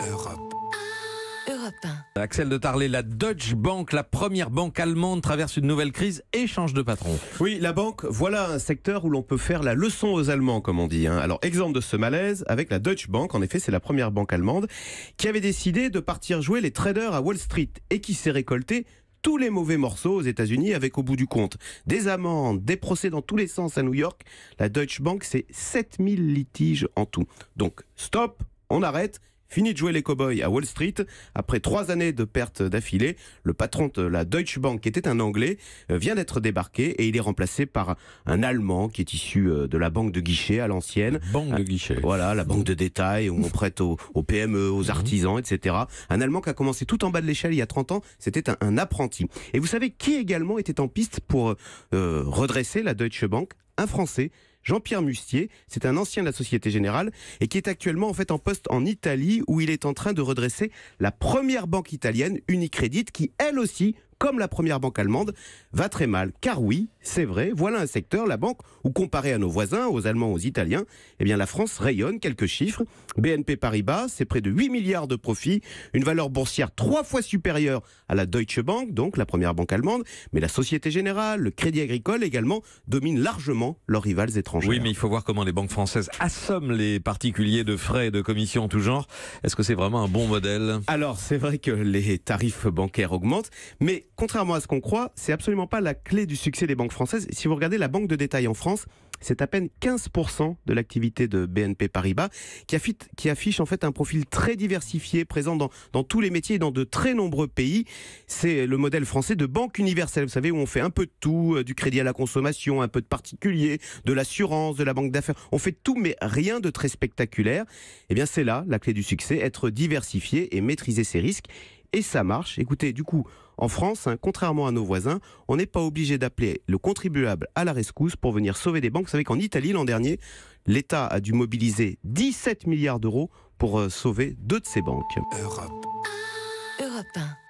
Europe. Europe 1. Axel de Tarlet, la Deutsche Bank, la première banque allemande, traverse une nouvelle crise et change de patron. Oui, la banque, voilà un secteur où l'on peut faire la leçon aux Allemands, comme on dit. Alors, exemple de ce malaise avec la Deutsche Bank. En effet, c'est la première banque allemande qui avait décidé de partir jouer les traders à Wall Street et qui s'est récolté tous les mauvais morceaux aux États-Unis avec au bout du compte des amendes, des procès dans tous les sens à New York. La Deutsche Bank, c'est 7000 litiges en tout. Donc, stop, on arrête. Fini de jouer les cow-boys à Wall Street. Après 3 années de pertes d'affilée, le patron de la Deutsche Bank, qui était un Anglais, vient d'être débarqué et il est remplacé par un Allemand qui est issu de la banque de guichet à l'ancienne. Banque de guichet. Voilà, la banque de détail où on prête aux PME, aux artisans, etc. Un Allemand qui a commencé tout en bas de l'échelle il y a 30 ans, c'était un apprenti. Et vous savez qui également était en piste pour redresser la Deutsche Bank? Un Français, Jean-Pierre Mustier, c'est un ancien de la Société Générale et qui est actuellement en fait en poste en Italie où il est en train de redresser la première banque italienne, Unicredit, qui elle aussi, comme la première banque allemande, va très mal. Car oui, c'est vrai, voilà un secteur, la banque, où comparé à nos voisins, aux Allemands, aux Italiens, eh bien la France rayonne. Quelques chiffres. BNP Paribas, c'est près de 8 milliards de profits, une valeur boursière 3 fois supérieure à la Deutsche Bank, donc la première banque allemande, mais la Société Générale, le Crédit Agricole également, dominent largement leurs rivales étrangères. Oui, mais il faut voir comment les banques françaises assomment les particuliers de frais et de commissions en tout genre. Est-ce que c'est vraiment un bon modèle? Alors, c'est vrai que les tarifs bancaires augmentent, mais contrairement à ce qu'on croit, c'est absolument pas la clé du succès des banques françaises. Si vous regardez la banque de détail en France, c'est à peine 15% de l'activité de BNP Paribas qui affiche en fait un profil très diversifié, présent dans tous les métiers et dans de très nombreux pays. C'est le modèle français de banque universelle, vous savez, où on fait un peu de tout, du crédit à la consommation, un peu de particulier, de l'assurance, de la banque d'affaires. On fait tout, mais rien de très spectaculaire. Eh bien, c'est là la clé du succès, être diversifié et maîtriser ses risques. Et ça marche. Écoutez, du coup, en France, contrairement à nos voisins, on n'est pas obligé d'appeler le contribuable à la rescousse pour venir sauver des banques. Vous savez qu'en Italie, l'an dernier, l'État a dû mobiliser 17 milliards d'euros pour sauver 2 de ces banques. Europe. Europe 1.